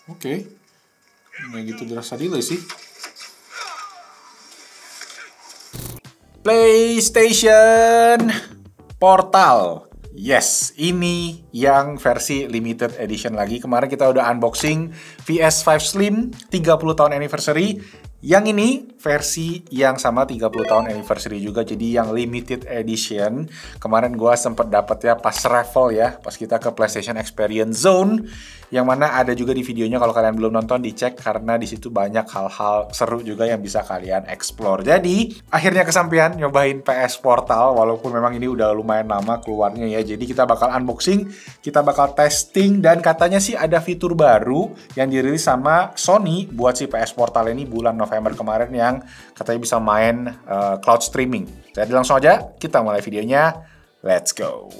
Oke. Nggak gitu dirasa delay sih. PlayStation Portal. Yes, ini yang versi limited edition lagi. Kemarin kita udah unboxing PS5 Slim 30 tahun anniversary. Yang ini versi yang sama 30 tahun anniversary juga, jadi yang limited edition. Kemarin gua sempet dapet ya pas raffle ya, pas kita ke PlayStation Experience Zone, yang mana ada juga di videonya. Kalau kalian belum nonton dicek, karena di situ banyak hal-hal seru juga yang bisa kalian explore. Jadi akhirnya kesampean nyobain PS Portal, walaupun memang ini udah lumayan lama keluarnya ya. Jadi kita bakal unboxing, kita bakal testing, dan katanya sih ada fitur baru yang dirilis sama Sony buat si PS Portal ini bulan November kemarin, yang katanya bisa main cloud streaming. Jadi langsung aja kita mulai videonya. Let's go.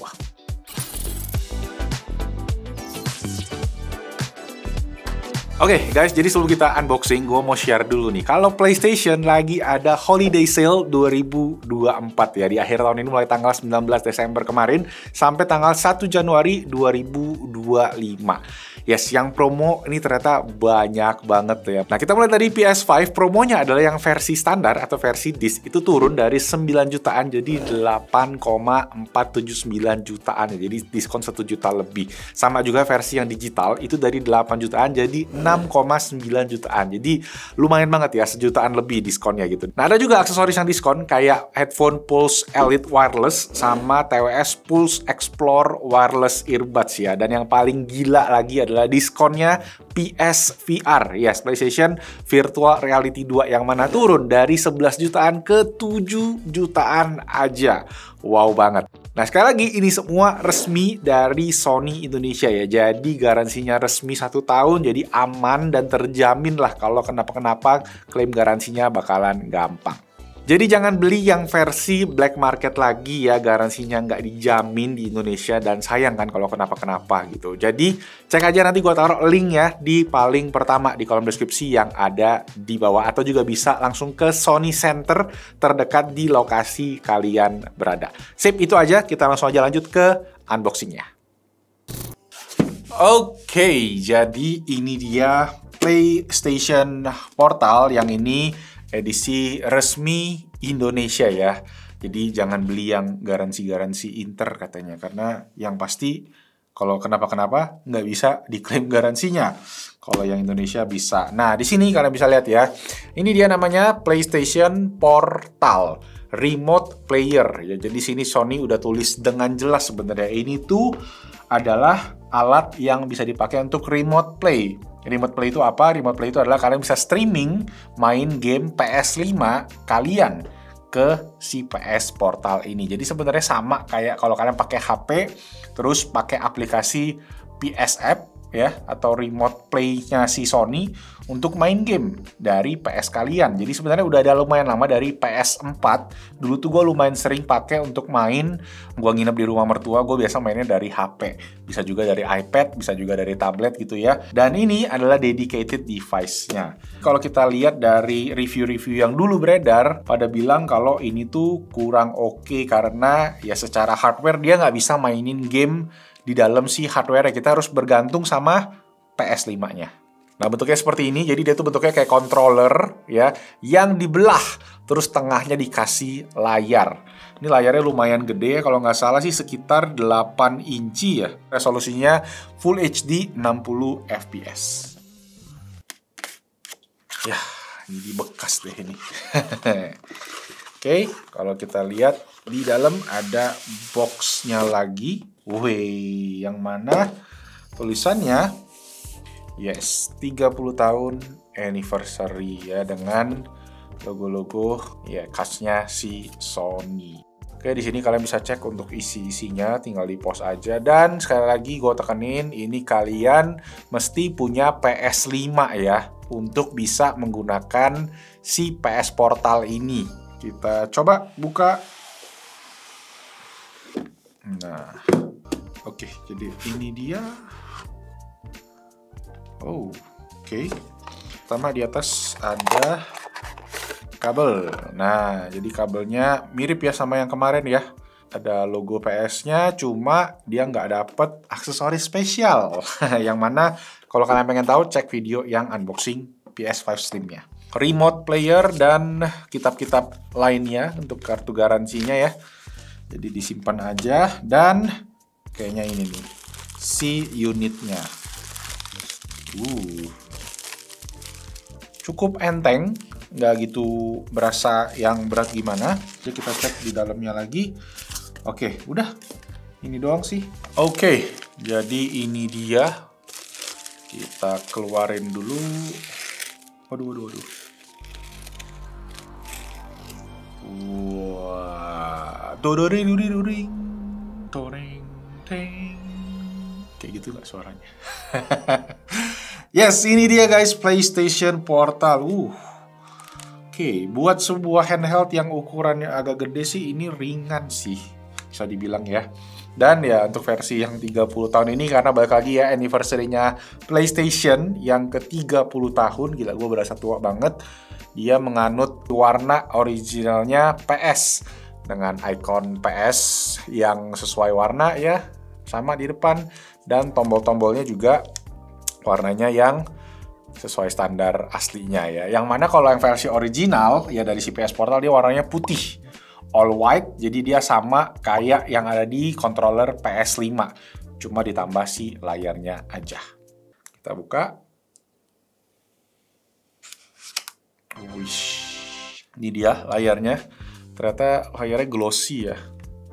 Oke guys, jadi sebelum kita unboxing, gue mau share dulu nih. Kalau PlayStation lagi ada Holiday Sale 2024 ya. Di akhir tahun ini mulai tanggal 19 Desember kemarin sampai tanggal 1 Januari 2025. Yes, yang promo ini ternyata banyak banget ya. Nah, kita mulai dari PS5. Promonya adalah yang versi standar atau versi disc itu turun dari 9 jutaan jadi 8,479 jutaan. Jadi diskon 1 juta lebih. Sama juga versi yang digital itu dari 8 jutaan jadi 6,9 jutaan. Jadi lumayan banget ya, sejutaan lebih diskonnya gitu. Nah, ada juga aksesoris yang diskon kayak headphone Pulse Elite Wireless sama TWS Pulse Explore Wireless Earbuds ya. Dan yang paling gila lagi adalah diskonnya PSVR. Yes, PlayStation Virtual Reality 2 yang mana turun dari 11 jutaan ke 7 jutaan aja. Wow banget. Nah, sekali lagi ini semua resmi dari Sony Indonesia ya. Jadi garansinya resmi 1 tahun, jadi aman dan terjamin lah kalau kenapa-kenapa, klaim garansinya bakalan gampang. Jadi jangan beli yang versi black market lagi ya, garansinya nggak dijamin di Indonesia dan sayang kan kalau kenapa-kenapa gitu. Jadi cek aja, nanti gue taruh link ya di paling pertama di kolom deskripsi yang ada di bawah, atau juga bisa langsung ke Sony Center terdekat di lokasi kalian berada. Sip, itu aja, kita langsung aja lanjut ke unboxingnya. Oke, jadi ini dia PlayStation Portal yang ini edisi resmi Indonesia ya. Jadi jangan beli yang garansi-garansi inter katanya, karena yang pasti kalau kenapa-kenapa nggak bisa diklaim garansinya. Kalau yang Indonesia bisa. Nah, di sini kalian bisa lihat ya. Ini dia namanya PlayStation Portal Remote Player ya. Jadi sini Sony udah tulis dengan jelas sebenarnya ini tuh adalah alat yang bisa dipakai untuk remote play. Remote play itu apa? Remote play itu adalah kalian bisa streaming main game PS5 kalian ke si PS Portal ini. Jadi sebenarnya sama kayak kalau kalian pakai HP terus pakai aplikasi PS App ya, atau remote play-nya si Sony untuk main game dari PS kalian. Jadi sebenarnya udah ada lumayan lama dari PS4. Dulu tuh gue lumayan sering pakai untuk main. Gue nginep di rumah mertua, gue biasa mainnya dari HP. Bisa juga dari iPad, bisa juga dari tablet gitu ya. Dan ini adalah dedicated device-nya. Kalau kita lihat dari review-review yang dulu beredar, pada bilang kalau ini tuh kurang oke karena ya secara hardware dia nggak bisa mainin game di dalam si hardware. Kita harus bergantung sama PS5-nya. Nah, bentuknya seperti ini. Jadi dia tuh bentuknya kayak controller ya, yang dibelah terus tengahnya dikasih layar. Ini layarnya lumayan gede, kalau nggak salah sih sekitar 8 inci ya. Resolusinya Full HD 60 fps. Ya, ini bekas deh ini. Oke, kalau kita lihat di dalam ada boxnya lagi. Wih, yang mana tulisannya yes, 30 tahun anniversary ya, dengan logo-logo ya khasnya si Sony. Oke, di sini kalian bisa cek untuk isi-isinya, tinggal di post aja. Dan sekali lagi gue tekenin, ini kalian mesti punya PS5 ya untuk bisa menggunakan si PS Portal ini. Kita coba buka. Nah, oke, jadi ini dia. Oh, oke. Pertama di atas ada kabel. Nah, jadi kabelnya mirip ya sama yang kemarin ya. ada logo PS-nya, cuma dia nggak dapet aksesoris spesial. Yang mana kalau kalian pengen tahu, cek video yang unboxing PS5 Slim-nya. Remote player dan kitab-kitab lainnya untuk kartu garansinya ya. Jadi disimpan aja, dan kayaknya ini nih, si unitnya. Cukup enteng, nggak gitu berasa yang berat gimana. Jadi kita cek di dalamnya lagi. Oke, udah. Ini doang sih. Oke, jadi ini dia. Kita keluarin dulu. Waduh. Wah, doring, toreng, teng. Kayak gitu gak suaranya? Yes, ini dia guys, PlayStation Portal. Oke, buat sebuah handheld yang ukurannya agak gede sih, ini ringan sih, bisa dibilang ya. Dan ya untuk versi yang 30 tahun ini, karena balik lagi ya, anniversary-nya PlayStation yang ke-30 tahun, gila gue berasa tua banget. Dia menganut warna originalnya PS, dengan ikon PS yang sesuai warna ya, sama di depan. Dan tombol-tombolnya juga warnanya yang sesuai standar aslinya ya. Yang mana kalau yang versi original ya dari si PS Portal, dia warnanya putih, all white. Jadi dia sama kayak yang ada di controller PS5, cuma ditambah si layarnya aja. Kita buka. Wish. Ini dia layarnya. Ternyata layarnya glossy ya.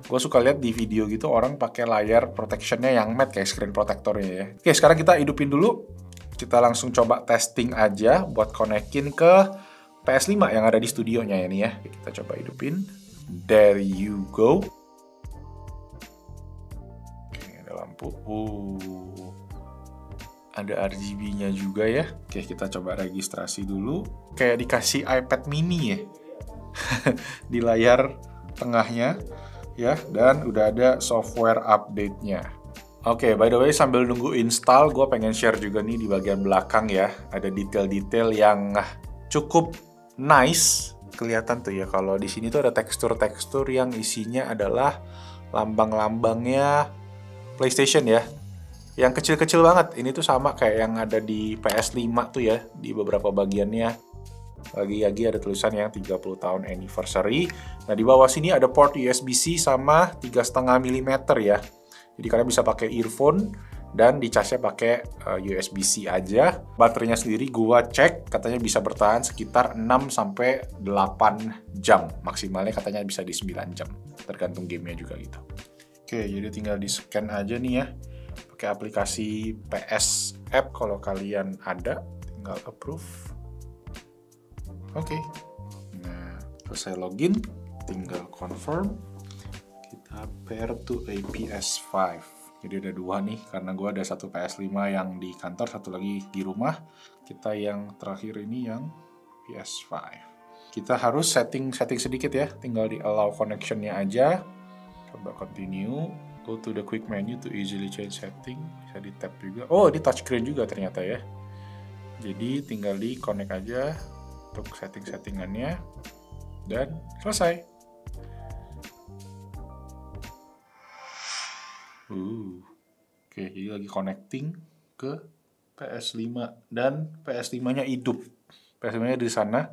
Gue suka lihat di video gitu orang pakai layar protectionnya yang matte kayak screen protectornya ya. Oke, sekarang kita hidupin dulu. Kita langsung coba testing aja buat konekin ke PS5 yang ada di studionya ya nih ya. Kita coba hidupin. There you go. Oke, ada lampu. Ada RGB-nya juga ya. Oke, kita coba registrasi dulu. Kayak dikasih iPad mini ya. Di layar tengahnya ya. Dan udah ada software update-nya. Oke, by the way, sambil nunggu install, gue pengen share juga nih di bagian belakang ya. Ada detail-detail yang cukup nice. Kelihatan tuh ya, kalau di sini tuh ada tekstur-tekstur yang isinya adalah lambang-lambangnya PlayStation ya. Yang kecil-kecil banget. Ini tuh sama kayak yang ada di PS5 tuh ya, di beberapa bagiannya. Lagi-lagi ada tulisan yang 30 tahun anniversary. Nah, di bawah sini ada port USB-C sama 3,5 mm ya. Jadi kalian bisa pakai earphone dan dicasnya pakai USB-C aja. Baterainya sendiri gua cek katanya bisa bertahan sekitar 6-8 jam. Maksimalnya katanya bisa di 9 jam. Tergantung gamenya juga gitu. Oke, jadi tinggal di-scan aja nih ya. Pakai aplikasi PS App kalau kalian ada. Tinggal approve. Oke. Nah, selesai login, tinggal confirm. Kita pair to a PS5. Jadi ada dua nih, karena gue ada satu PS5 yang di kantor, satu lagi di rumah. Kita yang terakhir ini yang PS5. Kita harus setting sedikit ya, tinggal di allow connection-nya aja. Coba continue, go to the quick menu to easily change setting. Bisa di tap juga. Oh, ini touchscreen juga ternyata ya. Jadi tinggal di connect aja untuk setting-settingannya. Dan selesai. Oke, jadi lagi connecting ke PS5 dan PS5-nya hidup. PS5-nya di sana.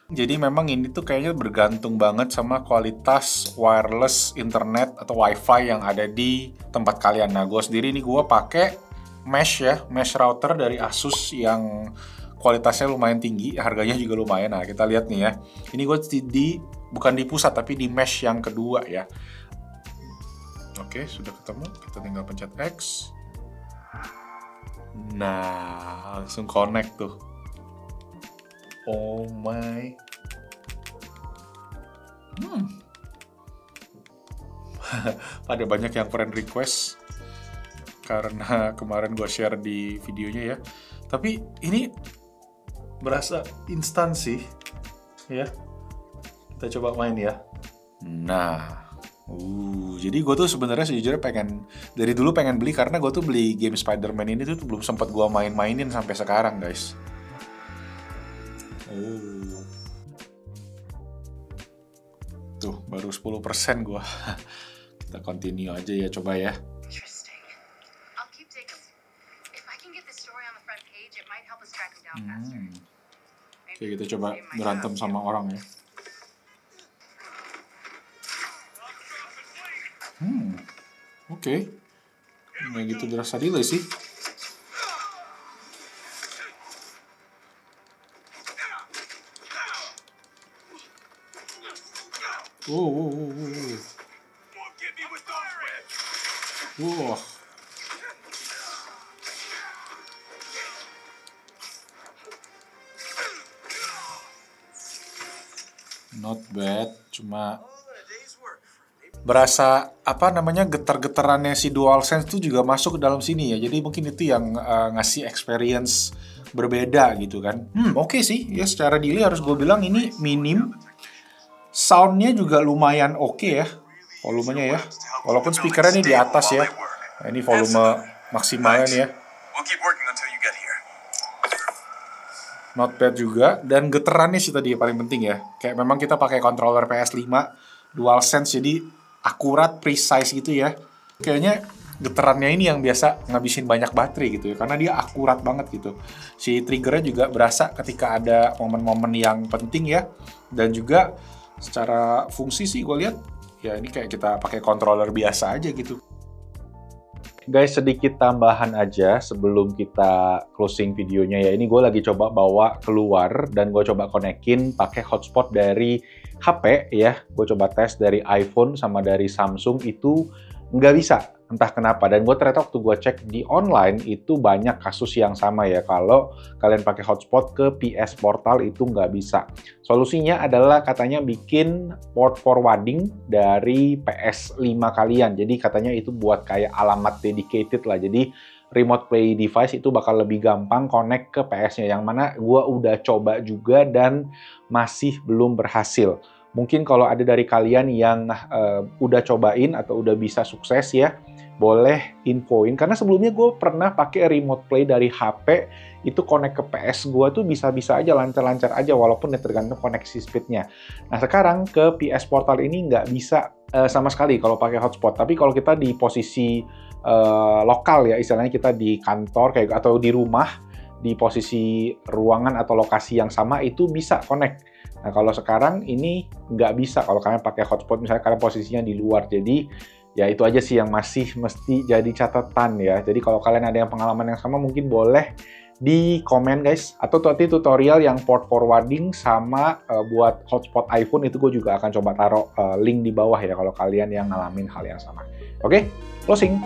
Jadi memang ini tuh kayaknya bergantung banget sama kualitas wireless internet atau wifi yang ada di tempat kalian. Nah, gue sendiri nih gue pakai mesh ya, mesh router dari Asus yang kualitasnya lumayan tinggi, harganya juga lumayan. Nah, kita lihat nih ya. Ini gue bukan di pusat tapi di mesh yang kedua ya. Oke, sudah ketemu. Kita tinggal pencet X. Nah, langsung connect tuh. Oh my. Ada banyak yang friend request karena kemarin gue share di videonya ya. Tapi ini berasa instan sih. Ya. Kita coba main ya. Nah, jadi gue tuh sebenarnya sejujurnya dari dulu pengen beli, karena gue tuh beli game Spider-Man ini tuh belum sempat gue mainin sampai sekarang guys. Tuh baru 10% gue. Kita continue aja ya, coba ya. Oke, kita coba berantem sama orang ya. Oke. Nggak gitu berasa delay sih. Wah. Not bad, cuma berasa apa namanya getar-getarannya si DualSense itu juga masuk ke dalam sini ya. Jadi mungkin itu yang ngasih experience berbeda gitu kan. Oke sih, ya secara delay harus gue bilang ini minim. Soundnya juga lumayan oke ya, volumenya ya. Walaupun speakernya ini di atas ya. Nah, ini volume maksimalnya nih ya. Not bad juga. Dan getarannya sih tadi paling penting ya. Kayak memang kita pakai controller PS5 DualSense, jadi akurat, precise gitu ya. Kayaknya getarannya ini yang biasa ngabisin banyak baterai gitu ya, karena dia akurat banget gitu. Si triggernya juga berasa ketika ada momen-momen yang penting ya. Dan juga secara fungsi sih gue lihat ya ini kayak kita pakai controller biasa aja gitu. Guys, sedikit tambahan aja sebelum kita closing videonya ya. Ini gue lagi coba bawa keluar dan gue coba konekin pakai hotspot dari HP ya. Gue coba tes dari iPhone sama dari Samsung, itu nggak bisa, entah kenapa. Dan gue ternyata waktu gue cek di online itu banyak kasus yang sama ya. Kalau kalian pakai hotspot ke PS Portal itu nggak bisa. Solusinya adalah katanya bikin port forwarding dari PS5 kalian. Jadi katanya itu buat kayak alamat dedicated lah. Jadi remote play device itu bakal lebih gampang connect ke PS-nya. Yang mana gue udah coba juga dan masih belum berhasil. Mungkin kalau ada dari kalian yang udah cobain atau udah bisa sukses ya, boleh infoin. Karena sebelumnya gue pernah pakai remote play dari HP, itu connect ke PS gue tuh bisa-bisa aja, lancar-lancar aja, walaupun ya tergantung koneksi speednya. Nah sekarang ke PS Portal ini nggak bisa sama sekali kalau pakai hotspot. Tapi kalau kita di posisi lokal ya, istilahnya kita di kantor kayak atau di rumah, di posisi ruangan atau lokasi yang sama, itu bisa connect. Nah, kalau sekarang ini nggak bisa kalau kalian pakai hotspot, misalnya kalian posisinya di luar. Jadi, ya itu aja sih yang masih mesti jadi catatan ya. Jadi, kalau kalian ada yang pengalaman yang sama, mungkin boleh di komen guys. Atau nanti tutorial yang port forwarding sama buat hotspot iPhone itu gue juga akan coba taruh link di bawah ya, kalau kalian yang ngalamin hal yang sama. Oke, closing.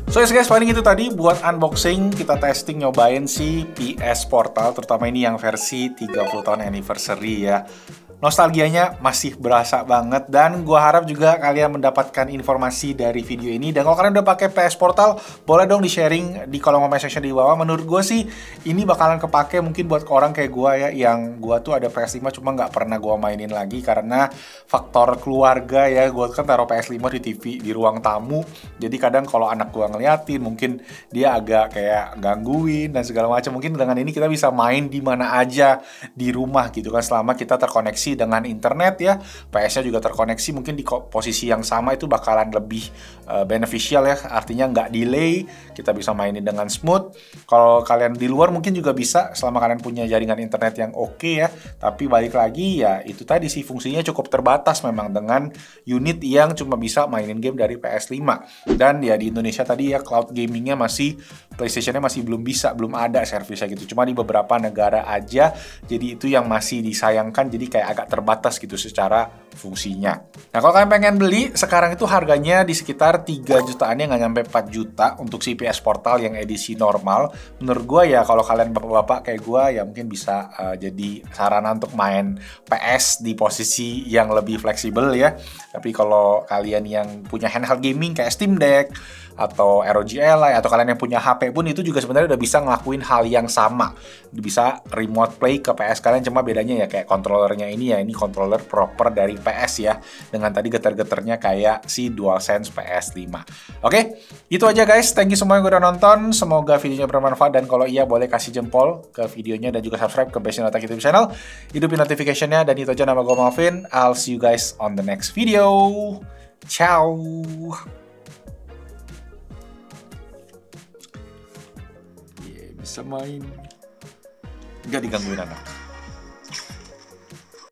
So guys, paling itu tadi buat unboxing, kita testing, nyobain si PS Portal, terutama ini yang versi 30 tahun anniversary ya. Nostalgianya masih berasa banget, dan gua harap juga kalian mendapatkan informasi dari video ini. Dan kalau kalian udah pakai PS Portal, boleh dong di-sharing di kolom comment section di bawah. Menurut gue sih ini bakalan kepake mungkin buat orang kayak gua ya, yang gua tuh ada PS5 cuma nggak pernah gua mainin lagi karena faktor keluarga ya. Gua kan taruh PS5 di TV di ruang tamu, jadi kadang kalau anak gua ngeliatin mungkin dia agak kayak gangguin dan segala macam. Mungkin dengan ini kita bisa main di mana aja di rumah gitu kan, selama kita terkoneksi dengan internet ya. PS-nya juga terkoneksi, mungkin di posisi yang sama itu bakalan lebih beneficial ya, artinya nggak delay, kita bisa mainin dengan smooth. Kalau kalian di luar mungkin juga bisa, selama kalian punya jaringan internet yang oke ya. Tapi balik lagi ya, itu tadi sih fungsinya cukup terbatas memang dengan unit yang cuma bisa mainin game dari PS5. Dan ya di Indonesia tadi ya, cloud gamingnya masih, PlayStation-nya masih belum bisa, belum ada servisnya gitu, cuma di beberapa negara aja. Jadi itu yang masih disayangkan, jadi kayak agak terbatas gitu secara fungsinya. Nah kalau kalian pengen beli, sekarang itu harganya di sekitar 3 jutaan, nggak nyampe 4 juta untuk si PS Portal yang edisi normal. Menurut gue ya, kalau kalian bapak-bapak kayak gue ya mungkin bisa jadi sarana untuk main PS di posisi yang lebih fleksibel ya. Tapi kalau kalian yang punya handheld gaming kayak Steam Deck atau ROG Ally, atau kalian yang punya HP pun, itu juga sebenarnya udah bisa ngelakuin hal yang sama. Bisa remote play ke PS kalian, cuma bedanya ya kayak kontrolernya ini aslinya. Ini controller proper dari PS ya, dengan tadi getar-getarnya kayak si DualSense PS5. Oke, itu aja guys. Thank you semua yang udah nonton. Semoga videonya bermanfaat, dan kalau iya boleh kasih jempol ke videonya dan juga subscribe ke Passion Otak YouTube channel. Hidupin notification-nya, dan itu aja, nama gue Malvin. I'll see you guys on the next video. Ciao. Bisa main. Nggak digangguin anak.